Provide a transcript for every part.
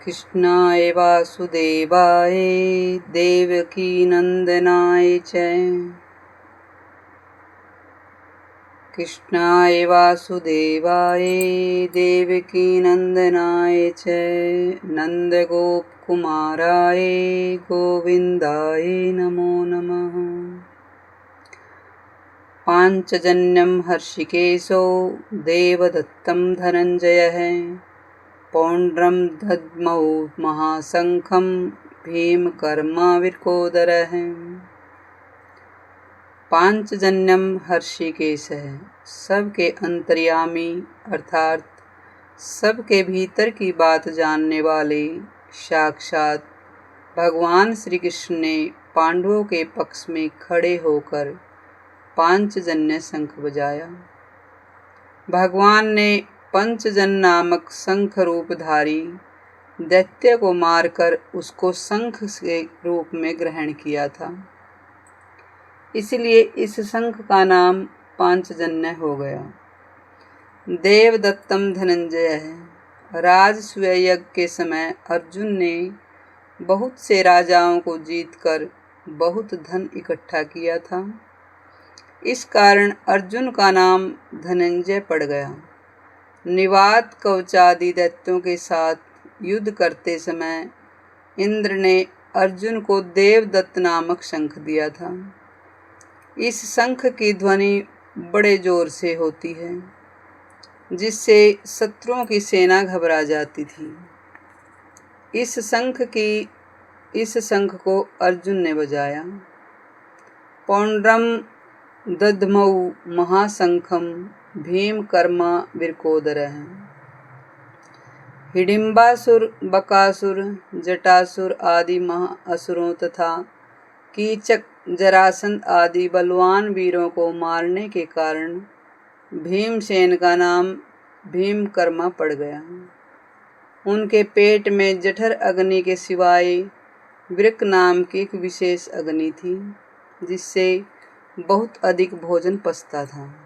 कृष्णाय वासुदेवाय देवकीनन्दनाय च कृष्णाय वासुदेवाय देवकीनन्दनाय च नन्दगोपकुमाराय गोविन्दाय नमो नमः। पाञ्चजन्यं हर्षिकेशो देवदत्तं धनञ्जयः पौण्ड्रं दद्मौ महाशङ्खं भीमकर्माविर्कोदरः। पांचजन्यम हर्षिकेश है, सबके अंतर्यामी अर्थात सबके भीतर की बात जानने वाले साक्षात भगवान श्री कृष्ण ने पांडवों के पक्ष में खड़े होकर पांचजन्य शंख बजाया। भगवान ने पंचजन नामक शंख रूपधारी दैत्य को मारकर उसको शंख के रूप में ग्रहण किया था, इसलिए इस शंख का नाम पांचजन्य हो गया। देवदत्तम धनंजय है। राजसूय यज्ञ के समय अर्जुन ने बहुत से राजाओं को जीतकर बहुत धन इकट्ठा किया था, इस कारण अर्जुन का नाम धनंजय पड़ गया। निवात कवचादि दैत्यों के साथ युद्ध करते समय इंद्र ने अर्जुन को देवदत्त नामक शंख दिया था। इस शंख की ध्वनि बड़े जोर से होती है, जिससे शत्रुओं की सेना घबरा जाती थी। इस शंख को अर्जुन ने बजाया। पौंड्रम दद्मौ महाशंखम भीमकर्मा विरकोदरः। हिडिंबासुर, बकासुर, जटासुर आदि महाअसुरों तथा कीचक, जरासंध आदि बलवान वीरों को मारने के कारण भीमसेन का नाम भीमकर्मा पड़ गया। उनके पेट में जठर अग्नि के सिवाय वृक नाम की एक विशेष अग्नि थी, जिससे बहुत अधिक भोजन पचता था।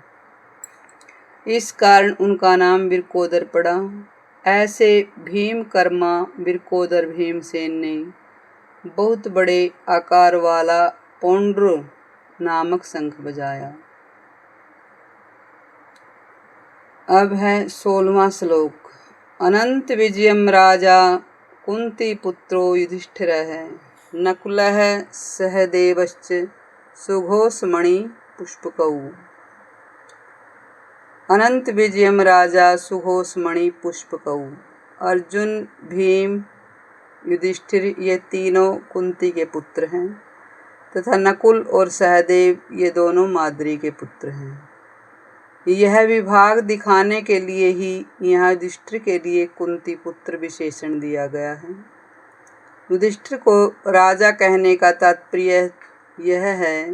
इस कारण उनका नाम विरकोदर पड़ा। ऐसे भीमकर्मा विरकोदर भीमसेन ने बहुत बड़े आकार वाला पौंड्र नामक शंख बजाया। अब है 16वां श्लोक। अनंत विजयम राजा कुंती पुत्रो युधिष्ठिरः नकुलः सहदेवश्च सुघोषमणि पुष्पकौ। अनंत विजयम राजा सुघोषमणि पुष्पकौ। अर्जुन, भीम, युधिष्ठिर ये तीनों कुंती के पुत्र हैं तथा नकुल और सहदेव ये दोनों माद्री के पुत्र हैं। यह विभाग दिखाने के लिए ही यहाँ युधिष्ठिर के लिए कुंती पुत्र विशेषण दिया गया है। युधिष्ठिर को राजा कहने का तात्पर्य यह है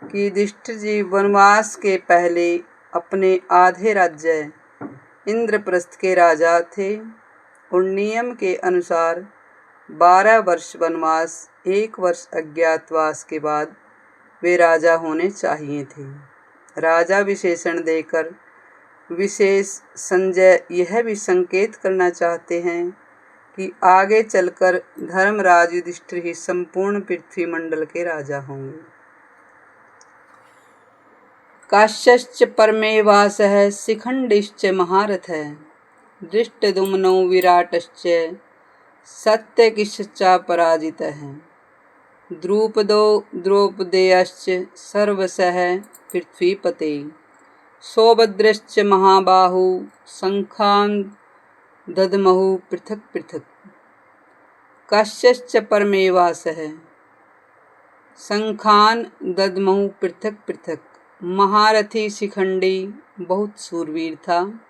कि युधिष्ठिर जी वनवास के पहले अपने आधे राज्य इंद्रप्रस्थ के राजा थे और नियम के अनुसार 12 वर्ष वनवास 1 वर्ष अज्ञातवास के बाद वे राजा होने चाहिए थे। राजा विशेषण देकर विशेष संजय यह भी संकेत करना चाहते हैं कि आगे चलकर धर्मराज युधिष्ठिर ही संपूर्ण पृथ्वी मंडल के राजा होंगे। काश्यश्च परमेवासः शिखंडिश्च महारथः धृष्टद्युम्नो विराटश्च सत्यकिश्चापराजितः द्रुपदो द्रौपदेयश्च सर्वशः पृथ्वीपते सौभद्रश्च महाबाहु शंखान् दद्महु पृथक् पृथक्। काश्यश्च परमेवासः शंखान् दद्महु पृथक् पृथक्। महारथी शिखंडी बहुत शूरवीर था।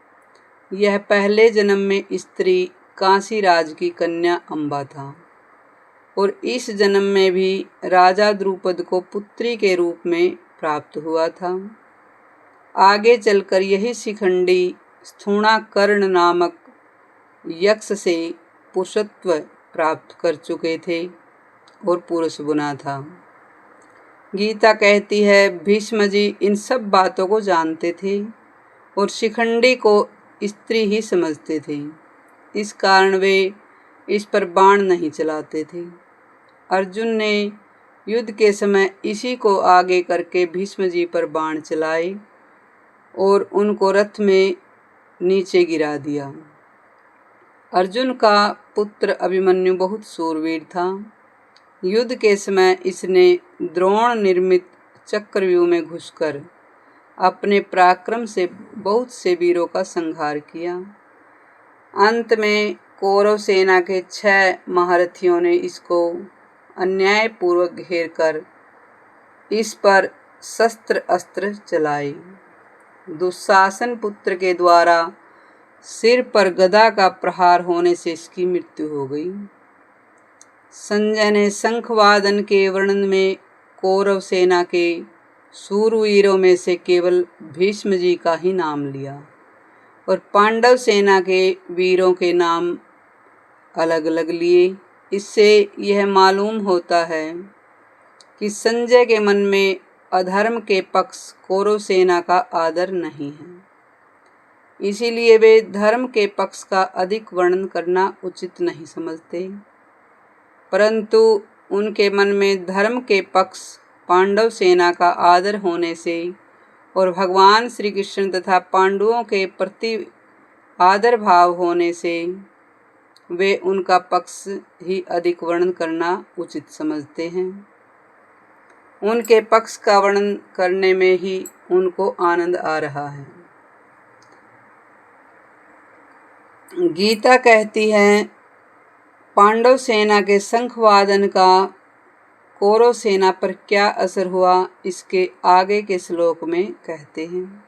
यह पहले जन्म में स्त्री काशीराज की कन्या अम्बा था और इस जन्म में भी राजा द्रुपद को पुत्री के रूप में प्राप्त हुआ था। आगे चलकर यही शिखंडी स्थूणाकर्ण नामक यक्ष से पुरुषत्व प्राप्त कर चुके थे और पुरुष बुना था। गीता कहती है भीष्म जी इन सब बातों को जानते थे और शिखंडी को स्त्री ही समझते थे। इस कारण वे इस पर बाण नहीं चलाते थे। अर्जुन ने युद्ध के समय इसी को आगे करके भीष्म जी पर बाण चलाए और उनको रथ में नीचे गिरा दिया। अर्जुन का पुत्र अभिमन्यु बहुत शूरवीर था। युद्ध के समय इसने द्रोण निर्मित चक्रव्यूह में घुसकर अपने पराक्रम से बहुत से वीरों का संहार किया। अंत में कौरव सेना के 6 महारथियों ने इसको अन्यायपूर्वक घेर कर इस पर शस्त्र अस्त्र चलाए। दुशासन पुत्र के द्वारा सिर पर गदा का प्रहार होने से इसकी मृत्यु हो गई। संजय ने शंखवादन के वर्णन में कौरव सेना के शूरवीरों में से केवल भीष्म जी का ही नाम लिया और पांडव सेना के वीरों के नाम अलग अलग लिए। इससे यह मालूम होता है कि संजय के मन में अधर्म के पक्ष कौरव सेना का आदर नहीं है, इसीलिए वे धर्म के पक्ष का अधिक वर्णन करना उचित नहीं समझते। परंतु उनके मन में धर्म के पक्ष पांडव सेना का आदर होने से और भगवान श्री कृष्ण तथा पांडवों के प्रति आदर भाव होने से वे उनका पक्ष ही अधिक वर्णन करना उचित समझते हैं। उनके पक्ष का वर्णन करने में ही उनको आनंद आ रहा है। गीता कहती है, पांडव सेना के शंखवादन का कौरव सेना पर क्या असर हुआ, इसके आगे के श्लोक में कहते हैं।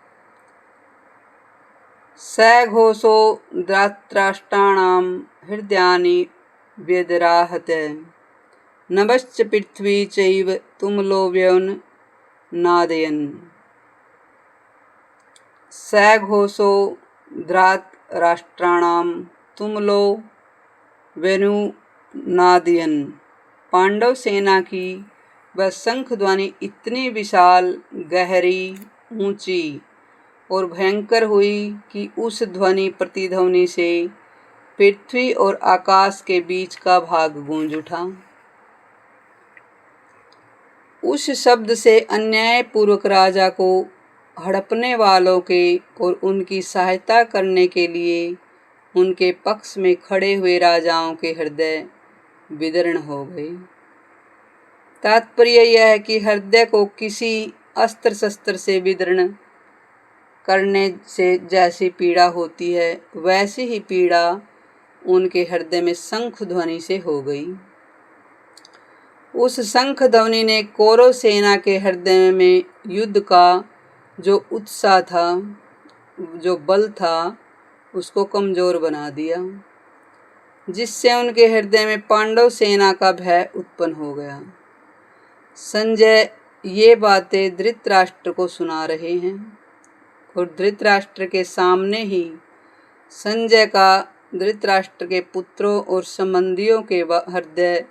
सघोषो धृतराष्ट्राणां हृदयानि व्यदराहत नभश्च पृथ्वी चैव तुमुलो व्यनुनादयन्। सघोषो धृतराष्ट्राणां तुमुलो व्यनुनादयन्। पांडव सेना की वह शंख ध्वनि इतनी विशाल, गहरी, ऊंची और भयंकर हुई कि उस ध्वनि प्रतिध्वनि से पृथ्वी और आकाश के बीच का भाग गूंज उठा। उस शब्द से अन्यायपूर्वक राजा को हड़पने वालों के और उनकी सहायता करने के लिए उनके पक्ष में खड़े हुए राजाओं के हृदय विदीर्ण हो गए। तात्पर्य यह है कि हृदय को किसी अस्त्र शस्त्र से विदीर्ण करने से जैसी पीड़ा होती है, वैसी ही पीड़ा उनके हृदय में शंख ध्वनि से हो गई। उस शंख ध्वनि ने कौरव सेना के हृदय में युद्ध का जो उत्साह था, जो बल था, उसको कमजोर बना दिया, जिससे उनके हृदय में पांडव सेना का भय उत्पन्न हो गया। संजय ये बातें धृतराष्ट्र को सुना रहे हैं और धृतराष्ट्र के सामने ही संजय का धृतराष्ट्र के पुत्रों और संबंधियों के हृदय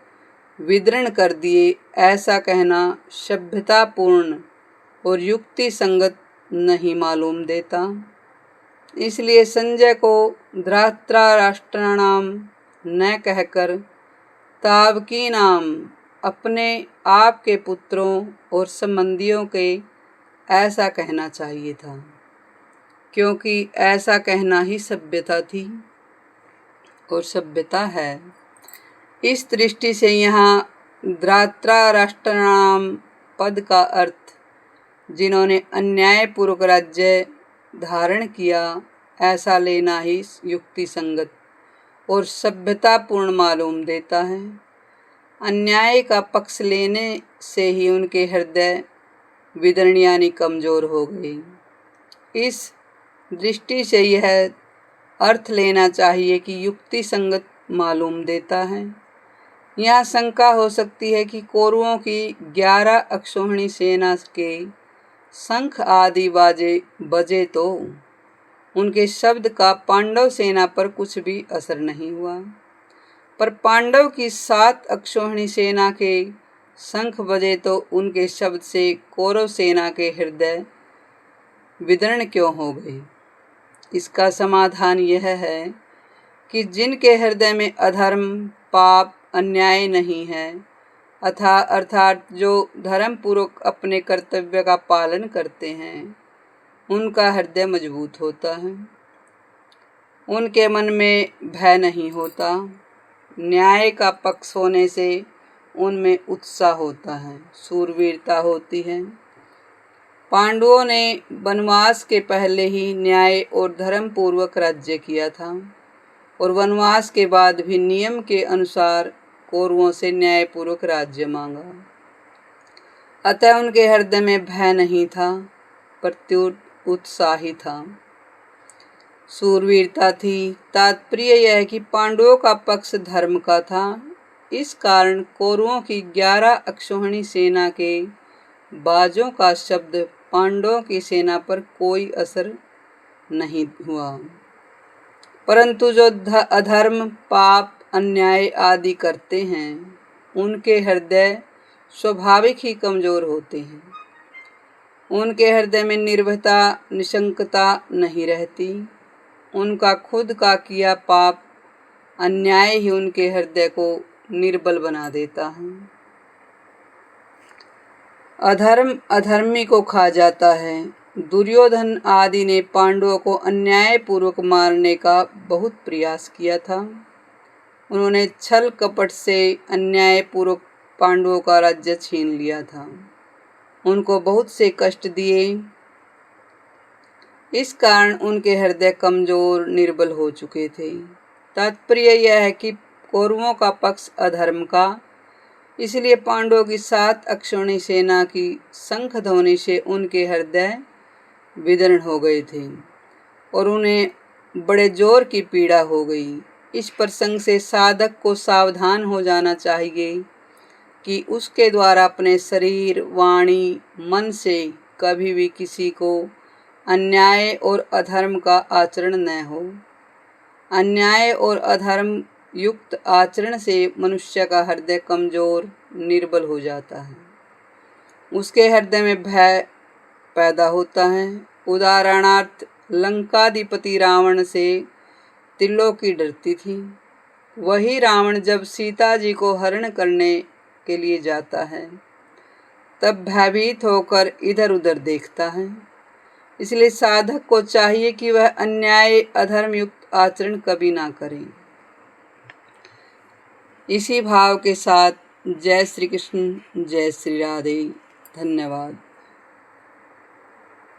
विदीर्ण कर दिए, ऐसा कहना सभ्यतापूर्ण और युक्ति संगत नहीं मालूम देता। इसलिए संजय को धृतराष्ट्राणाम न कहकर तावकी नाम अपने आप के पुत्रों और संबंधियों के ऐसा कहना चाहिए था, क्योंकि ऐसा कहना ही सभ्यता थी और सभ्यता है। इस दृष्टि से यहाँ धृतराष्ट्राणाम पद का अर्थ जिन्होंने अन्यायपूर्वक राज्य धारण किया, ऐसा लेना ही युक्ति संगत और सभ्यतापूर्ण मालूम देता है। अन्याय का पक्ष लेने से ही उनके हृदय विदीर्ण यानी कमजोर हो गए। इस दृष्टि से यह अर्थ लेना चाहिए कि युक्ति संगत मालूम देता है। यहाँ शंका हो सकती है कि कौरवों की 11 अक्षौहिणी सेना के शंख आदि बाजे बजे तो उनके शब्द का पांडव सेना पर कुछ भी असर नहीं हुआ, पर पांडव की 7 अक्षौहिणी सेना के शंख बजे तो उनके शब्द से कौरव सेना के हृदय विदीर्ण क्यों हो गए। इसका समाधान यह है कि जिनके हृदय में अधर्म, पाप, अन्याय नहीं है, अर्थात जो धर्म पूर्वक अपने कर्तव्य का पालन करते हैं, उनका हृदय मजबूत होता है। उनके मन में भय नहीं होता। न्याय का पक्ष होने से उनमें उत्साह होता है, शूरवीरता होती है। पांडवों ने वनवास के पहले ही न्याय और धर्म पूर्वक राज्य किया था और वनवास के बाद भी नियम के अनुसार कौरवों से न्यायपूर्वक राज्य मांगा। अतः उनके हृदय में भय नहीं था, प्रत्युत उत्साही था, शूरवीरता थी। तात्पर्य यह है कि पांडवों का पक्ष धर्म का था। इस कारण कौरवों की 11 अक्षौहिणी सेना के बाजों का शब्द पांडवों की सेना पर कोई असर नहीं हुआ, परंतु जो अधर्म, पाप, अन्याय आदि करते हैं, उनके हृदय स्वाभाविक ही कमजोर होते हैं। उनके हृदय में निर्भयता, निशंकता नहीं रहती। उनका खुद का किया पाप, अन्याय ही उनके हृदय को निर्बल बना देता है। अधर्म अधर्मी को खा जाता है। दुर्योधन आदि ने पांडवों को अन्यायपूर्वक मारने का बहुत प्रयास किया था। उन्होंने छल कपट से अन्यायपूर्वक पांडवों का राज्य छीन लिया था, उनको बहुत से कष्ट दिए। इस कारण उनके हृदय कमजोर, निर्बल हो चुके थे। तात्पर्य यह है कि कौरवों का पक्ष अधर्म का, इसलिए पांडवों की 7 अक्षौहिणी सेना की शंख ध्वनि से उनके हृदय विदीर्ण हो गए थे और उन्हें बड़े जोर की पीड़ा हो गई। इस प्रसंग से साधक को सावधान हो जाना चाहिए कि उसके द्वारा अपने शरीर, वाणी, मन से कभी भी किसी को अन्याय और अधर्म का आचरण न हो। अन्याय और अधर्म युक्त आचरण से मनुष्य का हृदय कमजोर, निर्बल हो जाता है। उसके हृदय में भय पैदा होता है। उदाहरणार्थ, लंकाधिपति रावण से त्रिलोकी डरती थी। वही रावण जब सीता जी को हरण करने के लिए जाता है, तब भयभीत होकर इधर उधर देखता है। इसलिए साधक को चाहिए कि वह अन्याय, अधर्म युक्त आचरण कभी ना करे। इसी भाव के साथ जय श्री कृष्ण, जय श्री राधे। धन्यवाद।